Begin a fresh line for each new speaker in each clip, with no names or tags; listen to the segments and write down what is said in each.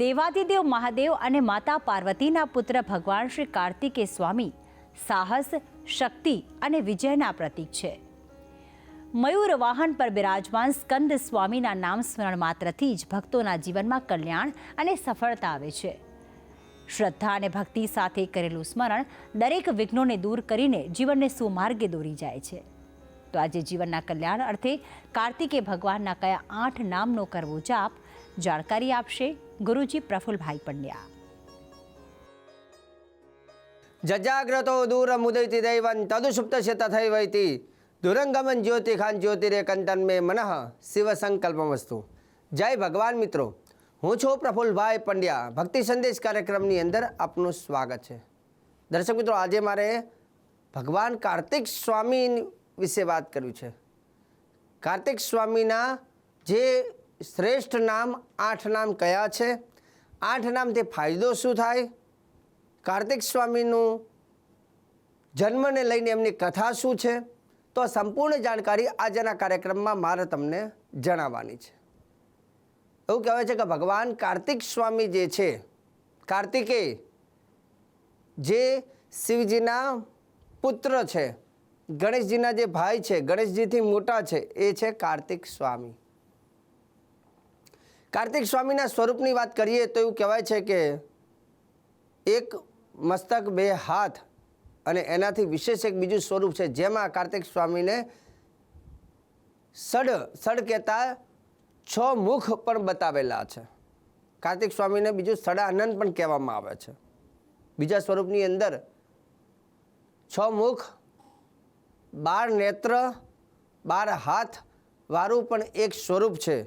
દેવાધિદેવ મહાદેવ અને માતા પાર્વતીના પુત્ર ભગવાન શ્રી કાર્તિકેય સ્વામી સાહસ, શક્તિ અને વિજયના પ્રતીક છે. મયુર વાહન પર બિરાજમાન સ્કંદ સ્વામીના નામ સ્મરણ માત્રથી જ ભક્તોના જીવનમાં કલ્યાણ અને સફળતા આવે છે. શ્રદ્ધા અને ભક્તિ સાથે કરેલું સ્મરણ દરેક વિઘ્નોને દૂર કરીને જીવનને સુમાર્ગે દોરી જાય છે. તો આજે જીવનના કલ્યાણ અર્થે કાર્તિકેય ભગવાનના કયા 8 નામનો કરવો જાપ, જાણકારી આપશે ગુરુજી પ્રફુલભાઈ પંડ્યા.
જજાગ્રતો દૂરમુદયતિ દૈવં તદુસુપ્તસ્ય તથૈવૈતિ દુરંગમન જ્યોતિખાન જ્યોતિરેકંતન મે મનઃ શિવ સંકલ્પમસ્તુ. જય ભગવાન મિત્રો, હું છું પ્રફુલભાઈ પંડ્યા. ભક્તિ સંદેશ કાર્યક્રમની અંદર આપનું સ્વાગત છે. દર્શક મિત્રો, આજે મારે ભગવાન કાર્તિક સ્વામી વિશે વાત કરવી છે. કાર્તિક સ્વામીના જે શ્રેષ્ઠ નામ 8 નામ કયા છે, 8 નામથી ફાયદો શું થાય, કાર્તિક સ્વામીનું જન્મને લઈને એમની કથા શું છે, તો સંપૂર્ણ જાણકારી આજના કાર્યક્રમમાં મારે તમને જણાવવાની છે. એવું કહેવાય છે કે ભગવાન કાર્તિક સ્વામી જે છે, કાર્તિકેય જે શિવજીના પુત્ર છે, ગણેશજીના જે ભાઈ છે, ગણેશજીથી મોટા છે, એ છે કાર્તિક સ્વામી. કાર્તિક સ્વામીના સ્વરૂપની વાત કરીએ તો એવું કહેવાય છે કે એક મસ્તક, 2 હાથ અને એનાથી વિશેષ એક બીજું સ્વરૂપ છે, જેમાં કાર્તિક સ્વામીને સડ કહેતા 6 મુખ પણ બતાવેલા છે. કાર્તિક સ્વામીને બીજું સડાનંદ પણ કહેવામાં આવે છે. બીજા સ્વરૂપની અંદર 6 મુખ, 12 નેત્ર, 12 હાથ વાળું પણ એક સ્વરૂપ છે.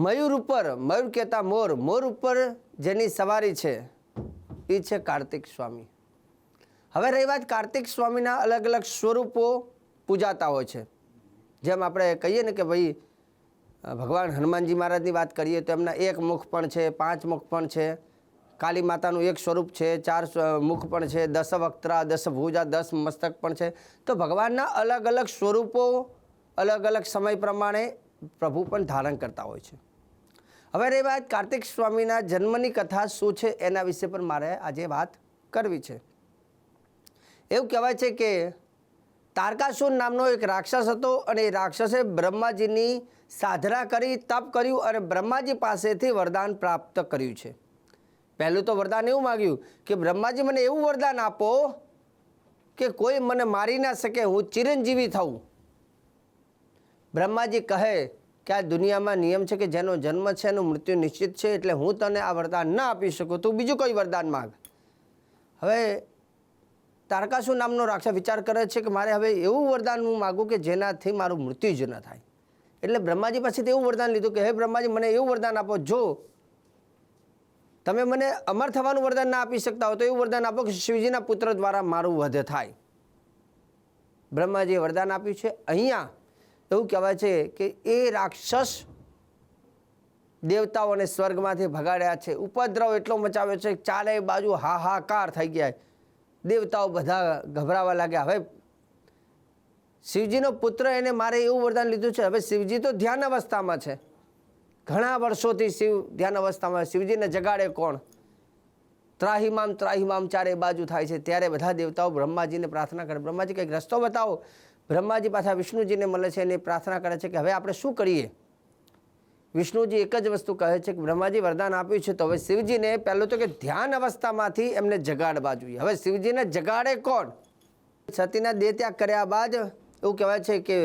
મયુર ઉપર, મયુર કહેતા મોર, મોર ઉપર જેની સવારી છે એ છે કાર્તિક સ્વામી. હવે રહી વાત કાર્તિક સ્વામીના અલગ અલગ સ્વરૂપો પૂજાતા હોય છે. જેમ આપણે કહીએ ને કે ભાઈ ભગવાન હનુમાનજી મહારાજની વાત કરીએ તો એમના 1 મુખ પણ છે, 5 મુખ પણ છે. કાલી માતાનું 1 સ્વરૂપ છે, 4 મુખ પણ છે, 10 વક્ત્રા, 10 ભુજા, 10 મસ્તક પણ છે. તો ભગવાનના અલગ અલગ સ્વરૂપો અલગ અલગ સમય પ્રમાણે પ્રભુ પણ ધારણ કરતા હોય છે. હવે એ વાત કાર્તિક સ્વામીના જન્મની કથા શું છે એના વિશે પણ મારે આજે વાત કરવી છે. એવું કહેવાય છે કે તારકાસુર નામનો એક રાક્ષસ હતો અને એ રાક્ષસે બ્રહ્માજીની સાધના કરી, તપ કર્યું અને બ્રહ્માજી પાસેથી વરદાન પ્રાપ્ત કર્યું છે. પહેલું તો વરદાન એવું માગ્યું કે બ્રહ્માજી મને એવું વરદાન આપો કે કોઈ મને મારી ના શકે, હું ચિરંજીવી થઉં. બ્રહ્માજી કહે કે આ દુનિયામાં નિયમ છે કે જેનો જન્મ છે એનું મૃત્યુ નિશ્ચિત છે, એટલે હું તને આ વરદાન ના આપી શકું, તું બીજું કોઈ વરદાન માગ. હવે તારકાસુર નામનો રાક્ષસ વિચાર કરે છે કે મારે હવે એવું વરદાન હું માગું કે જેનાથી મારું મૃત્યુ જ ન થાય. એટલે બ્રહ્માજી પાસેથી એવું વરદાન લીધું કે હે બ્રહ્માજી, મને એવું વરદાન આપો, જો તમે મને અમર થવાનું વરદાન ના આપી શકતા હો તો એવું વરદાન આપો કે શિવજીના પુત્ર દ્વારા મારું વધ થાય. બ્રહ્માજીએ વરદાન આપ્યું છે. અહીંયા એવું કહેવાય છે કે એ રાક્ષસ દેવતાઓને સ્વર્ગમાંથી ભગાડ્યા છે. ઉપદ્રવ એટલો મચાવ્યો છે, ચારે બાજુ હાહાકાર થઈ ગયા. દેવતાઓ બધા ગભરાવા લાગ્યા. હવે શિવજીનો પુત્ર એને મારે એવું વરદાન લીધું છે. હવે શિવજી તો ધ્યાન અવસ્થામાં છે, ઘણા વર્ષોથી શિવ ધ્યાન અવસ્થામાં. શિવજીને જગાડે કોણ? ત્રાહિમામ ત્રાહિમામ ચારે બાજુ થાય છે. ત્યારે બધા દેવતાઓ બ્રહ્માજીને પ્રાર્થના કરે, બ્રહ્માજી કંઈક રસ્તો બતાવો. બ્રહ્માજી પાછા વિષ્ણુજીને મળે છે અને પ્રાર્થના કરે છે કે હવે આપણે શું કરીએ. વિષ્ણુજી એક જ વસ્તુ કહે છે કે બ્રહ્માજી વરદાન આપ્યું છે તો હવે શિવજીને પહેલું તો કે ધ્યાન અવસ્થામાંથી એમને જગાડવા જોઈએ. હવે શિવજીને જગાડે કોણ? સતીના દેહ ત્યાગ કર્યા બાદ એવું કહેવાય છે કે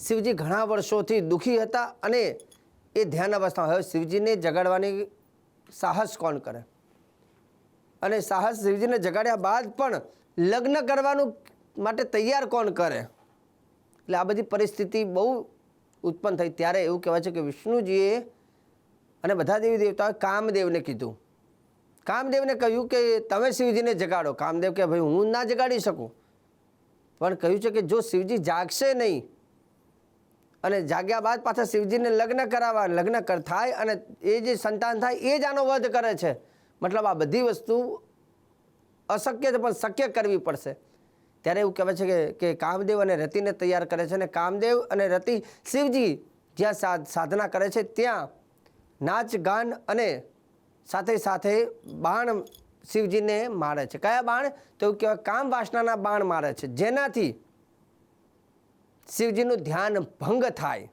શિવજી ઘણા વર્ષોથી દુઃખી હતા અને એ ધ્યાન અવસ્થામાં. હવે શિવજીને જગાડવાની સાહસ કોણ કરે? અને સાહસ શિવજીને જગાડ્યા બાદ પણ લગ્ન કરવાનું માટે તૈયાર કોણ કરે? એટલે આ બધી પરિસ્થિતિ બહુ ઉત્પન્ન થઈ. ત્યારે એવું કહેવાય છે કે વિષ્ણુજીએ અને બધા દેવી દેવતાઓએ કામદેવને કીધું. કામદેવને કહ્યું કે તમે શિવજીને જગાડો. કામદેવ કે ભાઈ હું ના જગાડી શકું, પણ કહ્યું છે કે જો શિવજી જાગશે નહીં અને જાગ્યા બાદ પાછા શિવજીને લગ્ન કરાવવા, લગ્ન થાય અને એ જે સંતાન થાય એ જ આનો વધ કરે છે. મતલબ આ બધી વસ્તુ અશક્ય છે પણ શક્ય કરવી પડશે. ત્યારે એવું કહેવાય છે કે કામદેવ અને રતિને તૈયાર કરે છે અને કામદેવ અને રતિ શિવજી જ્યાં સાધના કરે છે ત્યાં નાચ ગાન અને સાથે સાથે બાણ શિવજીને મારે છે. કયા બાણ? તો એવું કહેવાય કામ વાસનાના બાણ મારે છે, જેનાથી શિવજીનું ધ્યાન ભંગ થાય.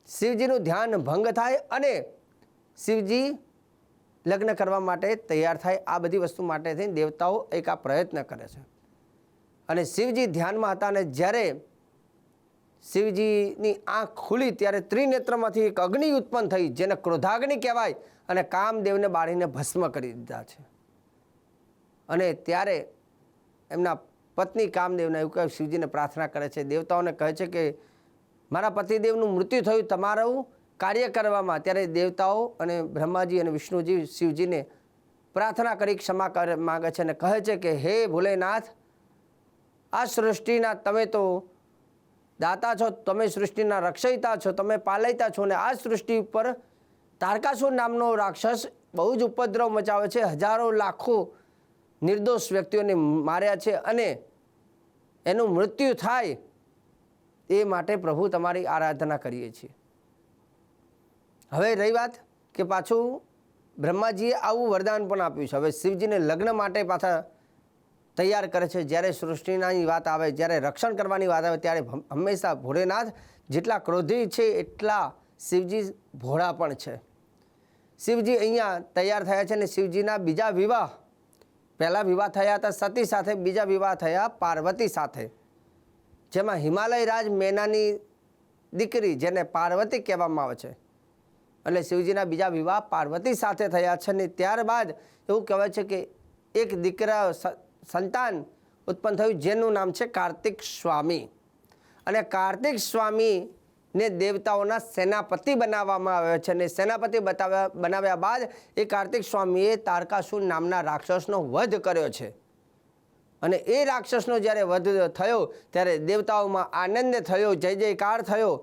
શિવજીનું ધ્યાન ભંગ થાય અને શિવજી લગ્ન કરવા માટે તૈયાર થાય. આ બધી વસ્તુ માટે થઈને દેવતાઓ એક આ પ્રયત્ન કરે છે. અને શિવજી ધ્યાનમાં હતા અને જ્યારે શિવજીની આંખ ખુલી ત્યારે ત્રિનેત્રમાંથી એક અગ્નિ ઉત્પન્ન થઈ, જેને ક્રોધાગ્નિ કહેવાય, અને કામદેવને બાળીને ભસ્મ કરી દીધા છે. અને ત્યારે એમના પત્ની કામદેવને એવું કહે, શિવજીને પ્રાર્થના કરે છે, દેવતાઓને કહે છે કે મારા પતિદેવનું મૃત્યુ થયું તમારું કાર્ય કરવામાં. ત્યારે દેવતાઓ અને બ્રહ્માજી અને વિષ્ણુજી શિવજીને પ્રાર્થના કરી ક્ષમા માગે છે અને કહે છે કે હે ભોલેનાથ, આ સૃષ્ટિના તમે તો દાતા છો, તમે સૃષ્ટિના રક્ષયિતા છો, તમે પાલયતા છો, અને આ સૃષ્ટિ ઉપર તારકાસુર નામનો રાક્ષસ બહુ જ ઉપદ્રવ મચાવે છે. હજારો લાખો નિર્દોષ વ્યક્તિઓને માર્યા છે અને એનું મૃત્યુ થાય એ માટે પ્રભુ તમારી આરાધના કરીએ છીએ. હવે રહી વાત કે પાછું બ્રહ્માજીએ આવું વરદાન પણ આપ્યું છે. હવે શિવજીને લગ્ન માટે પાછા તૈયાર કરે છે. જ્યારે સૃષ્ટિની વાત આવે, જ્યારે રક્ષણ કરવાની વાત આવે, ત્યારે હંમેશા ભોળેનાથ જેટલા ક્રોધી છે એટલા શિવજી ભોળા પણ છે. શિવજી અહીંયા તૈયાર થયા છે અને શિવજીના બીજા વિવાહ, પહેલા વિવાહ થયા હતા સતી સાથે, બીજા વિવાહ થયા પાર્વતી સાથે, જેમાં હિમાલય રાજ મેનાની દીકરી જેને પાર્વતી કહેવામાં આવે છે. એટલે શિવજીના બીજા વિવાહ પાર્વતી સાથે થયા છે. અને ત્યારબાદ એવું કહેવાય છે કે એક દીકરા સંતાન ઉત્પન્ન થયું, જેનું નામ છે કાર્તિક સ્વામી. અને કાર્તિક સ્વામીને દેવતાઓના સેનાપતિ બનાવવામાં આવ્યા છે. અને સેનાપતિ બનાવ્યા બાદ એ કાર્તિક સ્વામીએ તારકાસુર નામના રાક્ષસનો વધ કર્યો છે. અને એ રાક્ષસનો જ્યારે વધ થયો ત્યારે દેવતાઓમાં આનંદ થયો, જય જયકાર થયો.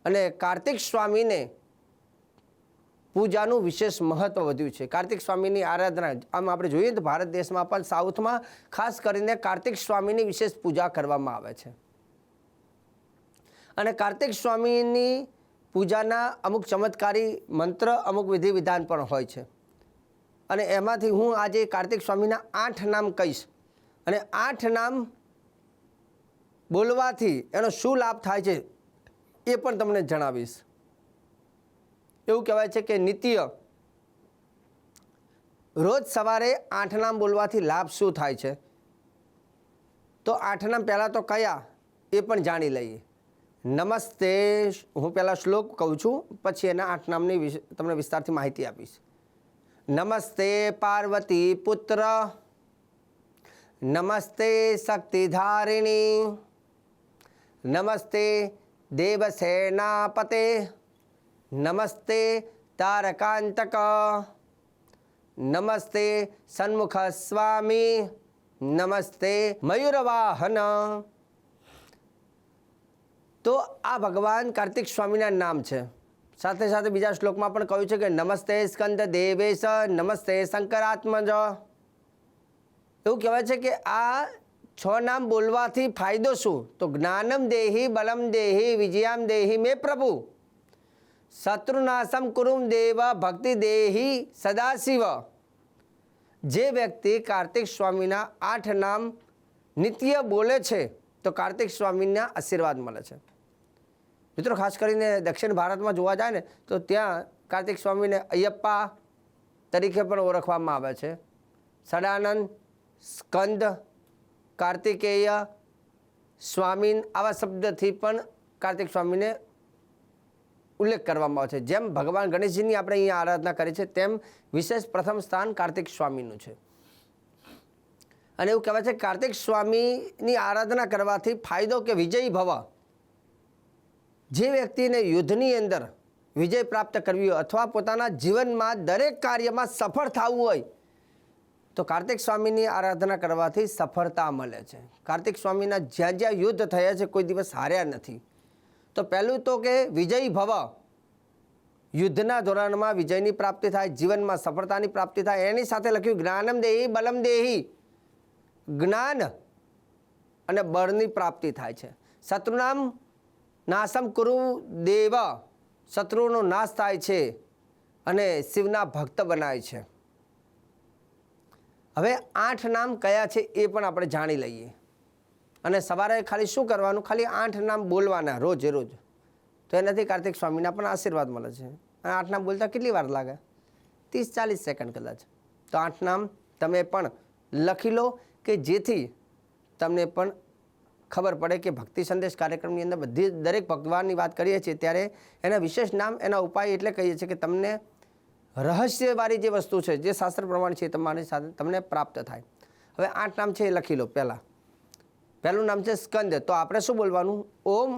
અને કાર્તિક સ્વામીને પૂજાનું વિશેષ મહત્વ વધ્યું છે. કાર્તિક સ્વામીની આરાધના આમ આપણે જોઈએ તો ભારત દેશમાં પણ સાઉથમાં ખાસ કરીને કાર્તિક સ્વામીની વિશેષ પૂજા કરવામાં આવે છે. અને કાર્તિક સ્વામીની પૂજાના અમુક ચમત્કારી મંત્ર, અમુક વિધિ વિધાન પણ હોય છે. અને એમાંથી હું આજે કાર્તિક સ્વામીના 8 નામ કહીશ. અને 8 નામ બોલવાથી એનો શું લાભ થાય છે એ પણ તમને જણાવીશ. એવું કહેવાય છે કે નિત્ય રોજ સવારે 8 નામ બોલવાથી લાભ શું થાય છે? તો 8 નામ પહેલાં તો કયા એ પણ જાણી લઈએ. નમસ્તે, હું પહેલાં શ્લોક કહું છું, પછી એના 8 નામની તમને વિસ્તારથી માહિતી આપીશ. નમસ્તે પાર્વતી પુત્ર, નમસ્તે શક્તિધારિણી, નમસ્તે દેવસેનાપતે, નમસ્તે તારકાંતક, નમસ્તે સન્મુખ સ્વામી, નમસ્તે મયુરવાહન. તો આ ભગવાન કાર્તિક સ્વામીના નામ છે. સાથે સાથે બીજા શ્લોકમાં પણ કહ્યું છે કે નમસ્તે સ્કંદ દેવેશ, નમસ્તે શંકરાત્મજ. એવું કહેવાય છે કે આ 6 નામ બોલવાથી ફાયદો શું? તો જ્ઞાનમ દેહી, બલમ દેહી, વિજયામ દેહી મે પ્રભુ, શત્રુનાશમ કુરુમ દેવ, ભક્તિ દેહી સદાશિવ. જે વ્યક્તિ કાર્તિક સ્વામીના 8 નામ નિત્ય બોલે છે તો કાર્તિક સ્વામીના આશીર્વાદ મળે છે. મિત્રો, ખાસ કરીને દક્ષિણ ભારતમાં જોવા જાય ને તો ત્યાં કાર્તિક સ્વામીને અયપ્પા તરીકે પણ ઓળખવામાં આવે છે. સદાનંદ, સ્કંદ, કાર્તિકેય, સ્વામીન આવા શબ્દથી પણ કાર્તિક સ્વામીને ઉલ્લેખ કરવામાં આવે છે. જેમ ભગવાન ગણેશજીની આપણે અહીંયા આરાધના કરી છે તેમ વિશેષ પ્રથમ સ્થાન કાર્તિક સ્વામીનું છે. અને એવું કહેવાય છે કે કાર્તિક સ્વામીની આરાધના કરવાથી ફાયદો કે વિજયી ભવ. જે વ્યક્તિને યુદ્ધની અંદર વિજય પ્રાપ્ત કરવી હોય અથવા પોતાના જીવનમાં દરેક કાર્યમાં સફળ થવું હોય તો કાર્તિક સ્વામીની આરાધના કરવાથી સફળતા મળે છે. કાર્તિક સ્વામીના જ્યાં જ્યાં યુદ્ધ થયા છે કોઈ દિવસ હાર્યા નથી. તો પહેલું તો કે વિજયી ભવ, યુદ્ધના ધોરણમાં વિજયની પ્રાપ્તિ થાય, જીવનમાં સફળતાની પ્રાપ્તિ થાય. એની સાથે લખ્યું જ્ઞાનમ દેહી, બલમ દેહી, જ્ઞાન અને બળની પ્રાપ્તિ થાય છે. શત્રુનામ નાશમ કુરુ દેવ, શત્રુઓનો નાશ થાય છે અને શિવના ભક્ત બનાવે છે. હવે 8 નામ કયા છે એ પણ આપણે જાણી લઈએ. અને સવારે ખાલી શું કરવાનું, ખાલી 8 નામ બોલવાના રોજે રોજ. તો એનાથી કાર્તિક સ્વામીના પણ આશીર્વાદ મળે છે. અને 8 નામ બોલતા કેટલી વાર લાગે? 30-40 સેકન્ડ કદાચ. તો 8 નામ તમે પણ લખી લો કે જેથી તમને પણ ખબર પડે કે ભક્તિ સંદેશ કાર્યક્રમની અંદર બધી દરેક ભગવાનની વાત કરીએ છીએ ત્યારે એના વિશેષ નામ, એના ઉપાય એટલે કહીએ છીએ કે તમને રહસ્યવાળી જે વસ્તુ છે, જે શાસ્ત્ર પ્રમાણે છે, તમારી સાથે તમને પ્રાપ્ત થાય. હવે 8 નામ છે એ લખી લો. પહેલું નામ છે સ્કંદ. તો આપણે શું બોલવાનું? ઓમ.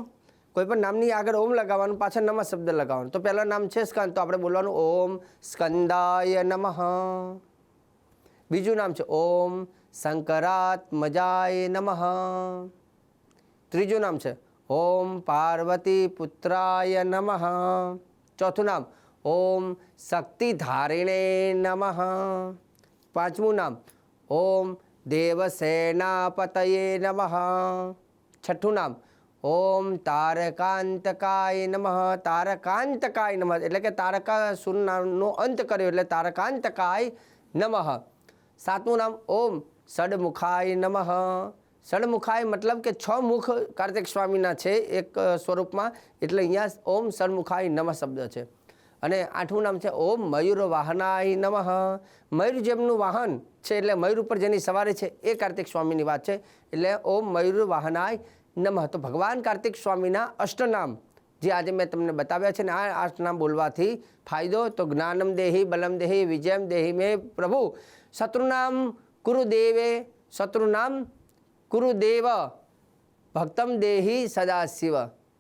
કોઈ પણ નામની આગળ ઓમ લગાવવાનું, પાછળ નમઃ શબ્દ લગાવવાનું. તો પહેલું નામ છે સ્કંદ, તો આપણે બોલવાનું ઓમ સ્કંદાય નમઃ. બીજું નામ છે ઓમ શંકરાત્મજાય નમઃ. ત્રીજું નામ છે ઓમ પાર્વતી પુત્રાય નમઃ. ચોથું નામ ઓમ શક્તિધારિણે નમઃ. પાંચમું નામ ઓમ દેવસેનાપતયે નમઃ. છઠ્ઠું નામ ઓમ તારકાંતકાય નમઃ. તારકાંતકાય નમઃ એટલે કે તારકાસુરનો અંત કર્યો એટલે તારકાંતકાય નમઃ. સાતમું નામ ઓમ ષડમુખાય નમઃ. ષડમુખાય મતલબ કે 6 મુખ કાર્તિક સ્વામીના છે એક સ્વરૂપમાં, એટલે અહીંયા ઓમ ષડમુખાય નમઃ શબ્દ છે. અને 8મું નામ છે ઓમ મયુર વાહનાય નમઃ. મયુર જેમનું વાહન છે એટલે મયુર ઉપર જેની સવારી છે એ કાર્તિક સ્વામીની વાત છે, એટલે ઓમ મયુર વાહનાય નમઃ. તો ભગવાન કાર્તિક સ્વામીના અષ્ટનામ જે આજે મેં તમને બતાવ્યા છે ને, આ 8 નામ બોલવાથી ફાયદો તો જ્ઞાનમ દેહી બલમ દેહી વિજયમ દેહી મેં પ્રભુ શત્રુનામ કુરુદેવે શત્રુનામ કુરુદેવ ભક્તમ દેહી સદાશિવ.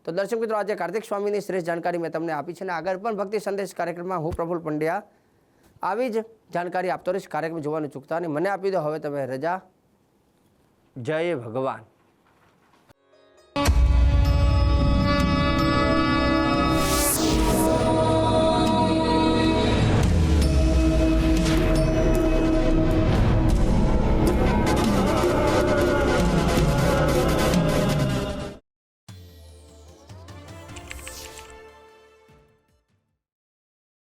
તો દર્શક મિત્રો, આજે કાર્તિક સ્વામીની શ્રેષ્ઠ જાણકારી મેં તમને આપી છે અને આગળ પણ ભક્તિ સંદેશ કાર્યક્રમમાં હું પ્રફુલ્લ પંડ્યા આવી જ જાણકારી આપતો રહીશ. કાર્યક્રમ જોવાનું ચૂકતા નહીં. મને આપી દો હવે તમે રજા. જય ભગવાન.